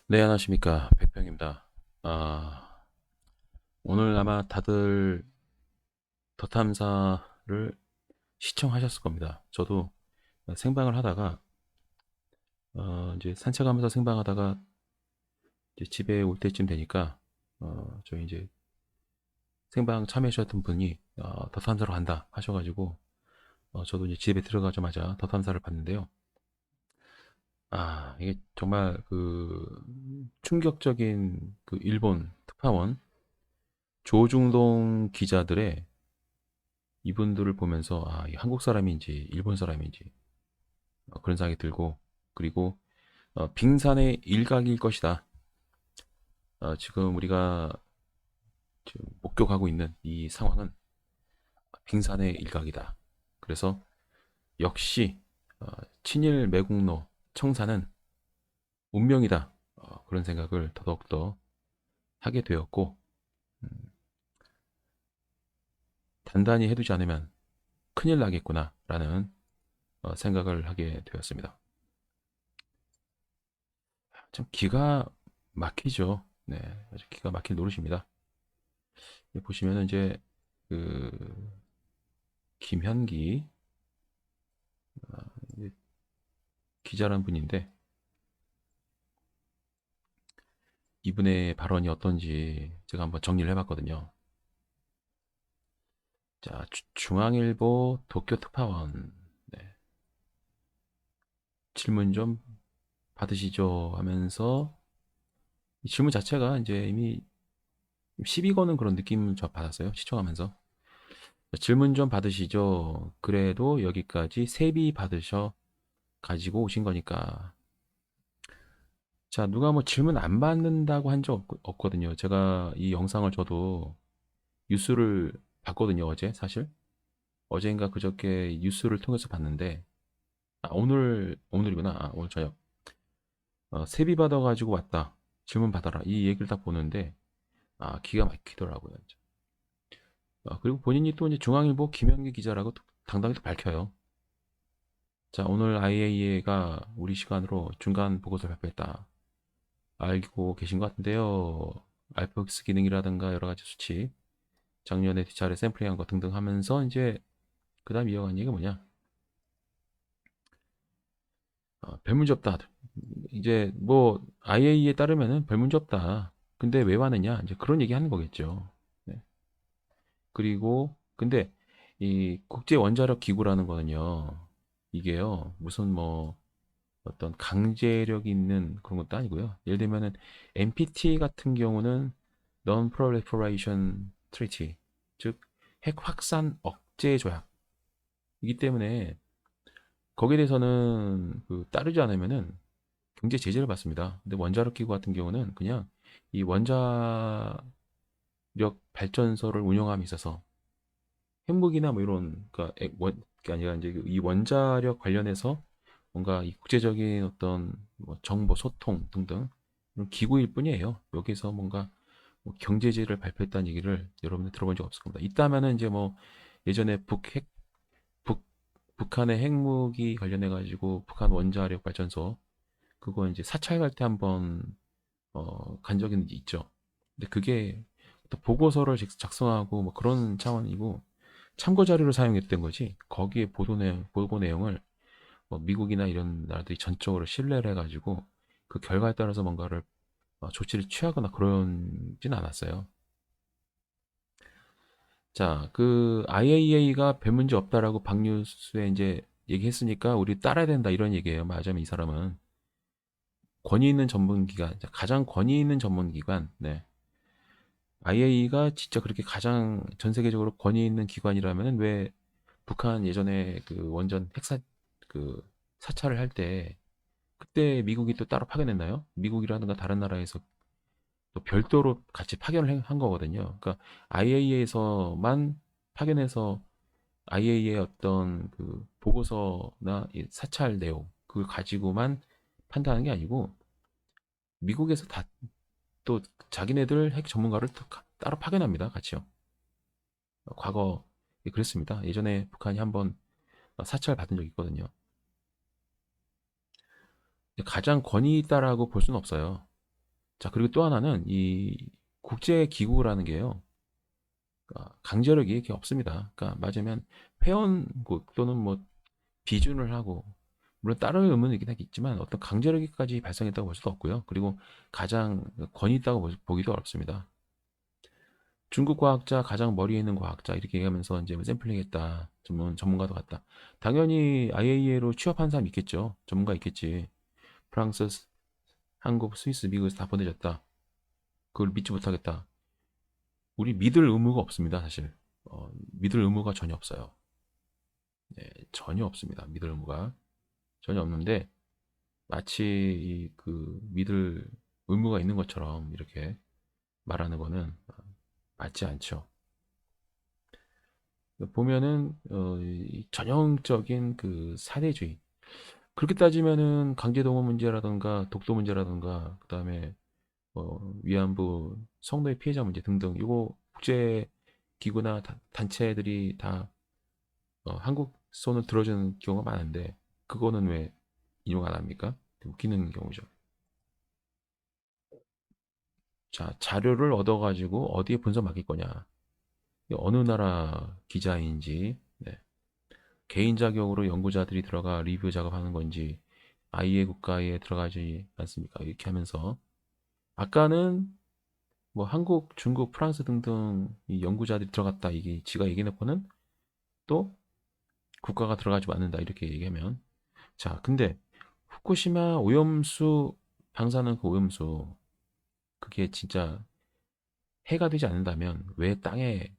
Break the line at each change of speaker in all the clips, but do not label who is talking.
네, 안녕하십니까. 백병입니다. 아, 오늘 아마 다들 더 탐사를 시청하셨을 겁니다. 저도 생방을 하다가, 이제 산책하면서 생방하다가 이제 집에 올 때쯤 되니까, 저희 이제 생방 참여하셨던 분이, 더 탐사로 간다 하셔가지고, 저도 이제 집에 들어가자마자 더 탐사를 봤는데요. 이게 정말 충격적인 일본 특파원 조중동 기자들의 이분들을 보면서 이 한국 사람인지 일본 사람인지 그런 생각이 들고, 그리고 빙산의 일각일 것이다. 지금 우리가 지금 목격하고 있는 이 상황은 빙산의 일각이다. 그래서 역시 어, 친일 매국노 청사는 운명이다. 그런 생각을 더더욱더 하게 되었고, 음, 단단히 해두지 않으면 큰일 나겠구나라는 생각을 하게 되었습니다. 참 기가 막히죠. 네, 아주 기가 막힐 노릇입니다. 보시면은 이제 그 김현기 기자란 분인데, 이분의 발언이 어떤지 제가 한번 정리를 해봤거든요. 자, 중앙일보 도쿄 특파원, 네, 질문 좀 받으시죠 하면서, 이 질문 자체가 이제 이미 시비 거는 그런 느낌 저 받았어요, 시청하면서. 질문 좀 받으시죠. 그래도 여기까지 세비 받으셔 가지고 오신 거니까. 자, 누가 뭐 질문 안 받는다고 한 적 없거든요. 제가 이 영상을 저도 뉴스를 봤거든요, 어제 사실. 어제인가 그저께 뉴스를 통해서 봤는데, 오늘이구나. 오늘 저녁. 세비 받아가지고 왔다. 질문 받아라. 이 얘기를 딱 보는데, 기가 막히더라고요. 진짜. 그리고 본인이 또 이제 중앙일보 김현기 기자라고 또 당당히 또 밝혀요. 자, 오늘 IAEA가 우리 시간으로 중간 보고서를 발표했다. 알고 계신 것 같은데요. 알프스 기능이라든가 여러 가지 수치, 작년에 뒷차례 샘플링한 거 등등 하면서 이제 그 다음 이어간 얘기가 뭐냐? 별 문제 없다. 이제 뭐 IAEA에 따르면은 별 문제 없다. 근데 왜 왔느냐? 이제 그런 얘기 하는 거겠죠. 네. 그리고 근데 이 국제 원자력 기구라는 거는요. 이게요. 무슨 뭐 어떤 강제력이 있는 그런 것도 아니고요. 예를 들면은 NPT 같은 경우는 Non-Proliferation Treaty, 즉 핵 확산 억제 조약이기 때문에 거기에 대해서는 따르지 않으면은 경제 제재를 받습니다. 근데 원자력 기구 같은 경우는 그냥 이 원자력 발전소를 운영함에 있어서 핵무기나 뭐 이런 게 아니라 이제 이 원자력 관련해서 뭔가 이 국제적인 어떤 뭐 정보 소통 등등 이런 기구일 뿐이에요. 여기서 뭔가 뭐 경제제를 발표했다는 얘기를 여러분들 들어본 적 없을 겁니다. 있다면은 이제 뭐 예전에 북, 북한의 핵무기 관련해 가지고 북한 원자력 발전소 그거 이제 사찰 갈 때 한번 간 적이 있죠. 근데 그게 또 보고서를 작성하고 뭐 그런 차원이고 참고 자료를 사용했던 거지. 거기에 보고 내용을 뭐 미국이나 이런 나라들이 전적으로 신뢰를 해가지고 그 결과에 따라서 뭔가를 조치를 취하거나 그러진 않았어요. 자, 그 IAEA가 별 문제 없다라고 박뉴스에 이제 얘기했으니까 우리 따라야 된다 이런 얘기예요. 말하자면 이 사람은 권위 있는 전문기관, 가장 권위 있는 전문기관, 네. IAEA가 진짜 그렇게 가장 전 세계적으로 권위 있는 기관이라면 왜 북한 예전에 그 원전 그 사찰을 할 때 그때 미국이 또 따로 파견했나요? 미국이라든가 다른 나라에서 또 별도로 같이 파견을 한 거거든요. 그러니까 IAEA에서만 파견해서 IAEA의 어떤 그 보고서나 이 사찰 내용 그걸 가지고만 판단하는 게 아니고 미국에서 다 또 자기네들 핵 전문가를 또 따로 파견합니다. 같이요. 과거에 그랬습니다. 예전에 북한이 한번 사찰 받은 적이 있거든요. 가장 권위 있다라고 볼 수는 없어요. 자, 그리고 또 하나는 이 국제기구라는 게요. 강제력이 이렇게 없습니다. 그러니까 맞으면 회원국 또는 뭐 비준을 하고, 물론 다른 의무는 있긴 하겠지만 어떤 강제력까지 발생했다고 볼 수도 없고요. 그리고 가장 권위 있다고 보기도 어렵습니다. 중국 과학자, 가장 머리에 있는 과학자 이렇게 얘기하면서 이제 뭐 샘플링했다. 전문가도 같다. 당연히 IAEA로 취업한 사람 있겠죠. 전문가 있겠지. 프랑스, 한국, 스위스, 미국에서 다 보내졌다. 그걸 믿지 못하겠다. 우리 믿을 의무가 없습니다, 사실. 믿을 의무가 전혀 없어요. 네, 전혀 없습니다. 믿을 의무가 전혀 없는데 마치 그 믿을 의무가 있는 것처럼 이렇게 말하는 거는 맞지 않죠. 보면은 전형적인 그 사대주의. 그렇게 따지면은 강제동원 문제라든가 독도 문제라든가 그다음에 위안부 성노예 피해자 문제 등등 이거 국제 기구나 단체들이 다 한국 손을 들어주는 경우가 많은데 그거는 왜 인용 안 합니까? 웃기는 경우죠. 자, 자료를 얻어가지고 어디에 분석 맡길 거냐? 어느 나라 기자인지, 네. 개인 자격으로 연구자들이 들어가 리뷰 작업하는 건지, 아이의 국가에 들어가지 않습니까? 이렇게 하면서 아까는 뭐 한국, 중국, 프랑스 등등 이 연구자들이 들어갔다 이게 지가 얘기해놓고는 또 국가가 들어가지 않는다 이렇게 얘기하면 자, 근데 후쿠시마 오염수 방사능 그 오염수 그게 진짜 해가 되지 않는다면 왜 땅에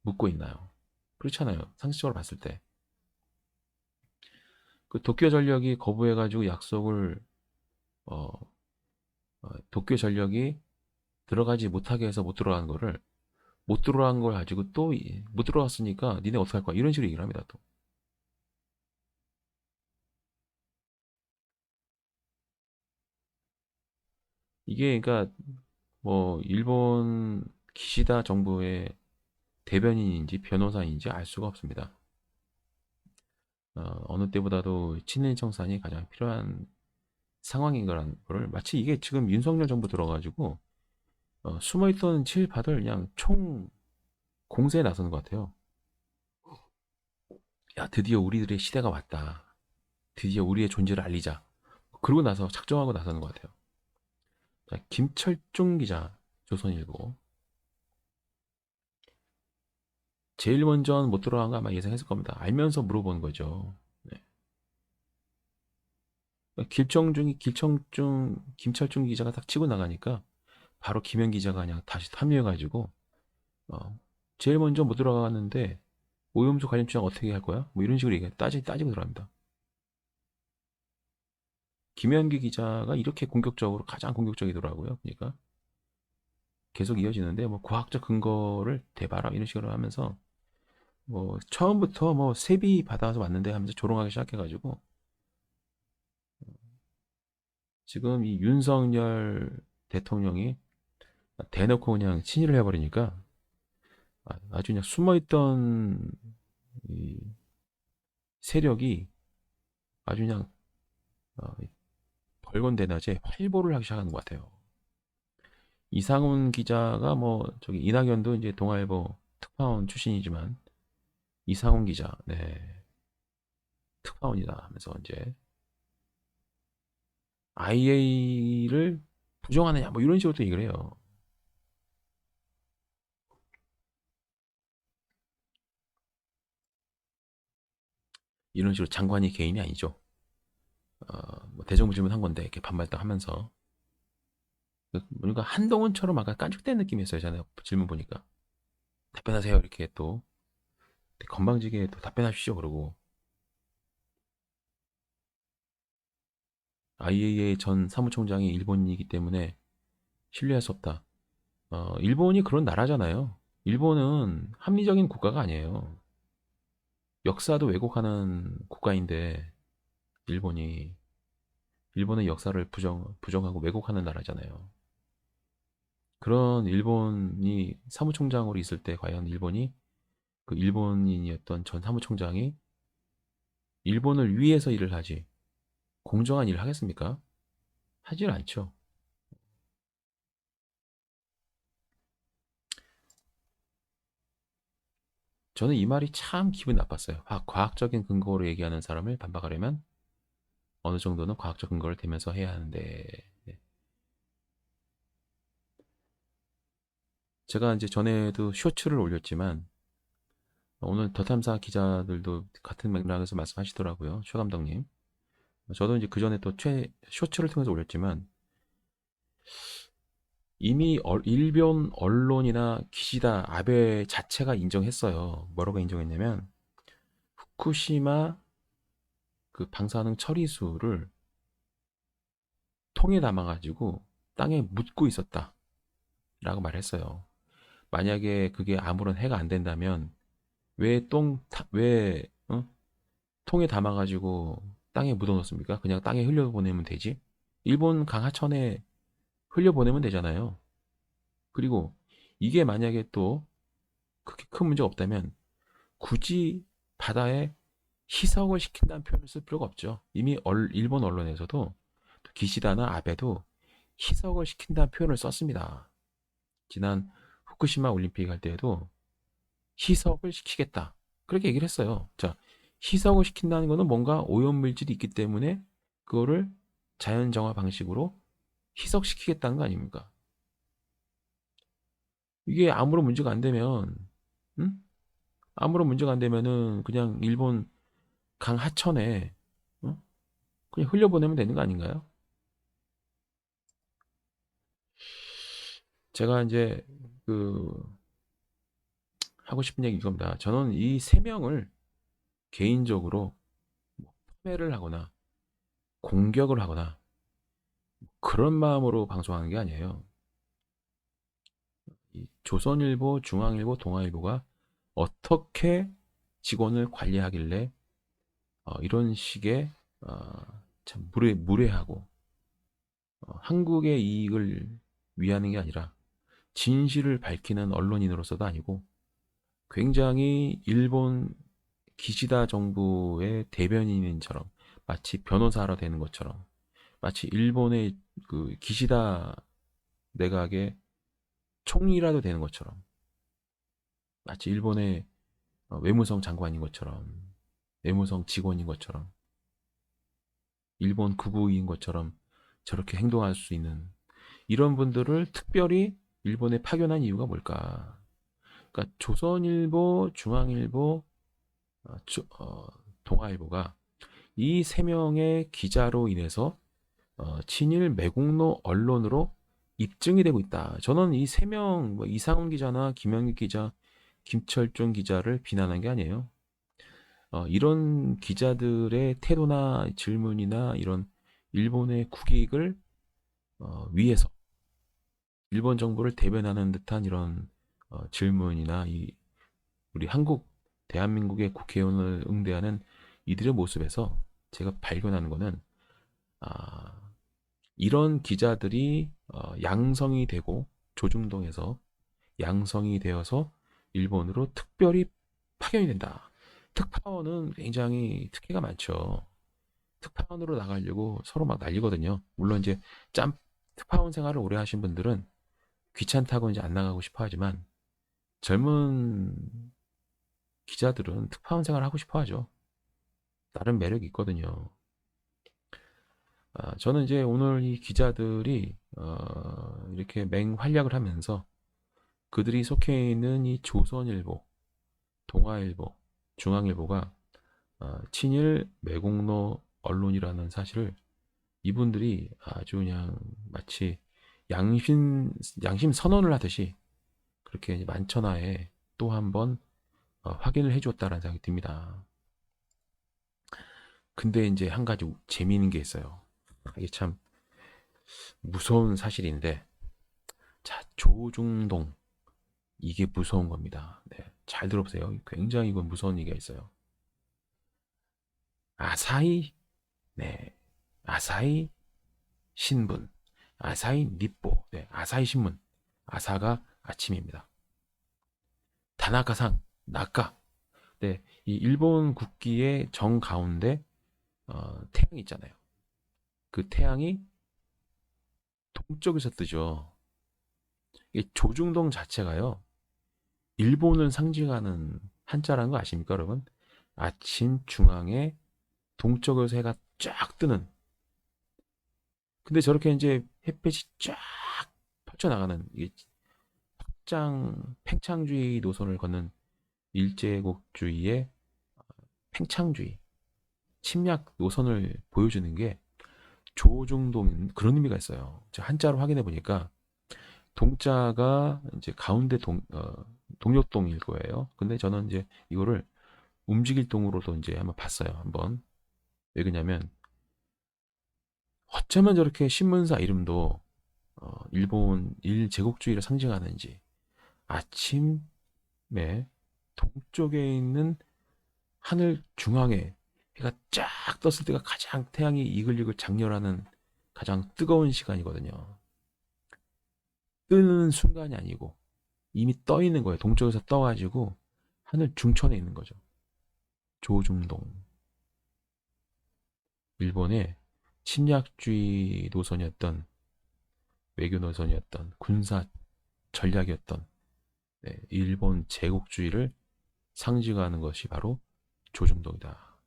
묻고 있나요? 그렇잖아요. 상식적으로 봤을 때. 그 도쿄 전력이 거부해가지고 약속을 어, 도쿄 전력이 들어가지 못하게 해서 못 들어간 거를 못 들어간 걸 가지고 또 못 들어갔으니까 니네 어떻게 할 거야? 이런 식으로 얘기를 합니다. 또 이게 그러니까 뭐 일본 기시다 정부의 대변인인지 변호사인지 알 수가 없습니다. 어느 때보다도 친일 청산이 가장 필요한 상황인 거라는 거를 마치 이게 지금 윤석열 정부 들어가지고 숨어있던 친일파들 그냥 총 공세에 나서는 것 같아요. 야, 드디어 우리들의 시대가 왔다. 드디어 우리의 존재를 알리자. 그러고 나서 작정하고 나서는 것 같아요. 자, 김철중 기자, 조선일보. 제일 먼저 못 들어간 거 아마 예상했을 겁니다. 알면서 물어보는 거죠. 네. 김철중 기자가 딱 치고 나가니까 바로 김현 기자가 그냥 다시 합류해가지고 어, 제일 먼저 못 들어갔는데 오염수 관련 주장 어떻게 할 거야? 뭐 이런 식으로 따지고 들어갑니다. 김현기 기자가 이렇게 공격적으로 가장 공격적이더라고요. 그러니까 계속 이어지는데 뭐 과학적 근거를 대봐라 이런 식으로 하면서 뭐 처음부터 뭐 세비 받아서 왔는데 하면서 조롱하기 시작해가지고 지금 이 윤석열 대통령이 대놓고 그냥 친일을 해버리니까 아주 그냥 숨어있던 이 세력이 아주 그냥 어, 벌건대낮에 활보를 하기 시작하는 것 같아요. 이상훈 기자가 뭐 저기 이낙연도 이제 동아일보 특파원 출신이지만 이상훈 기자, 네, 특파원이다 하면서 이제 IA를 부정하느냐 뭐 이런 식으로 또 얘기를 해요. 이런 식으로 장관이 개인이 아니죠. 뭐 대정부질문 한 건데 이렇게 반말딱 하면서 뭔가 한동훈처럼 아까 깐죽된 느낌이었어요. 잖아요 질문 보니까 답변하세요 이렇게 또 건방지게 또 답변하십시오 그러고 IAEA 전 사무총장이 일본이기 때문에 신뢰할 수 없다. 일본이 그런 나라잖아요. 일본은 합리적인 국가가 아니에요. 역사도 왜곡하는 국가인데 일본이 일본의 역사를 부정하고 왜곡하는 나라잖아요. 그런 일본이 사무총장으로 있을 때 과연 일본이 그 일본인이었던 전 사무총장이 일본을 위해서 일을 하지 공정한 일을 하겠습니까? 하질 않죠. 저는 이 말이 참 기분 나빴어요. 과학적인 근거로 얘기하는 사람을 반박하려면 어느 정도는 과학적 근거를 대면서 해야 하는데, 네. 제가 이제 전에도 쇼츠를 올렸지만 오늘 더 탐사 기자들도 같은 맥락에서 말씀하시더라고요. 최 감독님. 저도 이제 그 전에 또 쇼츠를 통해서 올렸지만 이미 일본 언론이나 기시다 아베 자체가 인정했어요. 뭐라고 인정했냐면 후쿠시마 그 방사능 처리수를 통에 담아가지고 땅에 묻고 있었다라고 말했어요. 만약에 그게 아무런 해가 안 된다면 왜 통에 담아가지고 땅에 묻어놓습니까? 그냥 땅에 흘려보내면 되지. 일본 강하천에 흘려보내면 되잖아요. 그리고 이게 만약에 또 그렇게 큰 문제가 없다면 굳이 바다에 희석을 시킨다는 표현을 쓸 필요가 없죠. 이미 일본 언론에서도 기시다나 아베도 희석을 시킨다는 표현을 썼습니다. 지난 후쿠시마 올림픽 할 때에도 희석을 시키겠다. 그렇게 얘기를 했어요. 자, 희석을 시킨다는 것은 뭔가 오염물질이 있기 때문에 그거를 자연정화 방식으로 희석시키겠다는 거 아닙니까? 이게 아무런 문제가 안 되면, 응? 아무런 문제가 안 되면은 그냥 일본 강 하천에 어? 그냥 흘려보내면 되는 거 아닌가요? 제가 이제 그 하고 싶은 얘기 이겁니다. 저는 이 세 명을 개인적으로 폄훼를 하거나 공격을 하거나 그런 마음으로 방송하는 게 아니에요. 이 조선일보, 중앙일보, 동아일보가 어떻게 직원을 관리하길래 이런 식의 참 무례하고 한국의 이익을 위하는 게 아니라 진실을 밝히는 언론인으로서도 아니고 굉장히 일본 기시다 정부의 대변인처럼 마치 변호사로 되는 것처럼 마치 일본의 그 기시다 내각의 총리라도 되는 것처럼 마치 일본의 외무성 장관인 것처럼 외무성 직원인 것처럼 일본 국우인 것처럼 저렇게 행동할 수 있는 이런 분들을 특별히 일본에 파견한 이유가 뭘까? 그러니까 조선일보, 중앙일보, 어, 동아일보가 이 세 명의 기자로 인해서 친일 매국노 언론으로 입증이 되고 있다. 저는 이 세 명, 뭐 이상훈 기자나 김영익 기자, 김철종 기자를 비난한 게 아니에요. 이런 기자들의 태도나 질문이나 이런 일본의 국익을 위해서 일본 정부를 대변하는 듯한 이런 질문이나 우리 한국 대한민국의 국회의원을 응대하는 이들의 모습에서 제가 발견하는 거는 아, 이런 기자들이 양성이 되고 조중동에서 양성이 되어서 일본으로 특별히 파견이 된다. 특파원은 굉장히 특혜가 많죠. 특파원으로 나가려고 서로 막 난리거든요. 물론 이제 짬 특파원 생활을 오래 하신 분들은 귀찮다고 이제 안 나가고 싶어 하지만 젊은 기자들은 특파원 생활 하고 싶어 하죠. 나름 매력이 있거든요. 저는 이제 오늘 이 기자들이 이렇게 맹활약을 하면서 그들이 속해 있는 이 조선일보, 동아일보, 중앙일보가 친일 매국노 언론이라는 사실을 이분들이 아주 그냥 마치 양심 선언을 하듯이 그렇게 만천하에 또 한 번 확인을 해줬다라는 생각이 듭니다. 근데 이제 한 가지 재미있는 게 있어요. 이게 참 무서운 사실인데, 자, 조중동. 이게 무서운 겁니다. 네, 잘 들어보세요. 굉장히 이건 무서운 얘기가 있어요. 아사히, 네, 아사히 신분, 아사히 니뽀, 네, 아사히 신문, 아사가 아침입니다. 다나카상, 나카, 네, 이 일본 국기의 정 가운데 태양이 있잖아요. 그 태양이 동쪽에서 뜨죠. 이 조중동 자체가요, 일본을 상징하는 한자라는 거 아십니까, 여러분? 아침 중앙에 동쪽에서 해가 쫙 뜨는. 근데 저렇게 이제 햇빛이 쫙 펼쳐나가는 이게 팽창주의 노선을 걷는 일제국주의의 팽창주의, 침략 노선을 보여주는 게 조중동 그런 의미가 있어요. 제가 한자로 확인해 보니까 동자가 이제 가운데 동력동일 거예요. 근데 저는 이제 이거를 움직일 동으로도 이제 한번 봤어요. 한번. 왜 그러냐면 어쩌면 저렇게 신문사 이름도 일본 일제국주의를 상징하는지 아침에 동쪽에 있는 하늘 중앙에 해가 쫙 떴을 때가 가장 태양이 이글이글 장렬하는 가장 뜨거운 시간이거든요. 뜨는 순간이 아니고 이미 떠 있는 거예요. 동쪽에서 떠가지고 하늘 중천에 있는 거죠. 조중동. 일본의 침략주의 노선이었던 외교 노선이었던 군사 전략이었던 일본 제국주의를 상징하는 것이 바로 조중동이다.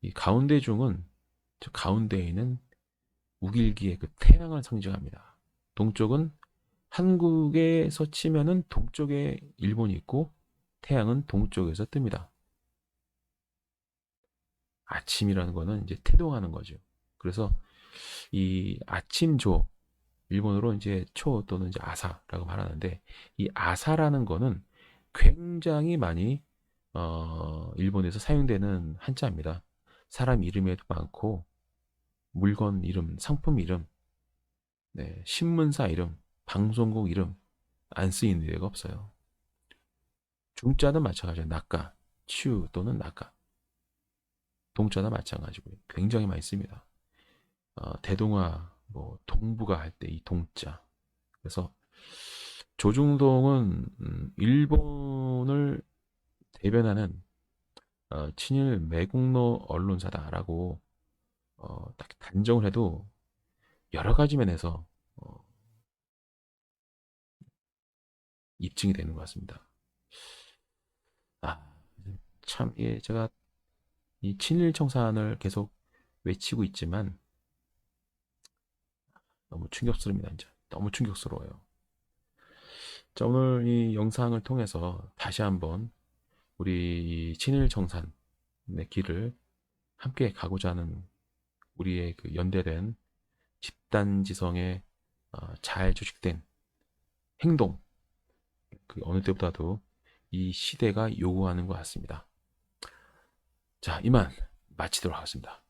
이 가운데 중은 저 가운데에 있는 우길기의 그 태양을 상징합니다. 동쪽은 한국에서 치면은 동쪽에 일본이 있고 태양은 동쪽에서 뜹니다. 아침이라는 거는 이제 태동하는 거죠. 그래서 이 아침조, 일본어로 이제 초 또는 이제 아사라고 말하는데 이 아사라는 거는 굉장히 많이 일본에서 사용되는 한자입니다. 사람 이름에도 많고 물건 이름, 상품 이름, 신문사 이름, 방송국 이름 안 쓰이는 데가 없어요. 중자는 마찬가지예요. 낙가, 추 또는 낙가. 동자나 마찬가지고요. 굉장히 많이 씁니다. 대동아, 뭐 동부가 할 때 이 동자. 그래서 조중동은 일본을 대변하는 친일 매국노 언론사다라고 딱 단정을 해도 여러 가지 면에서 입증이 되는 것 같습니다. 아, 참, 예, 제가 이 친일 청산을 계속 외치고 있지만 너무 충격스럽습니다. 이제 너무 충격스러워요. 자, 오늘 이 영상을 통해서 다시 한번 우리 친일 청산의 길을 함께 가고자 하는 우리의 그 연대된 집단지성의 잘 조직된 행동, 그 어느 때보다도 이 시대가 요구하는 것 같습니다. 자, 이만 마치도록 하겠습니다.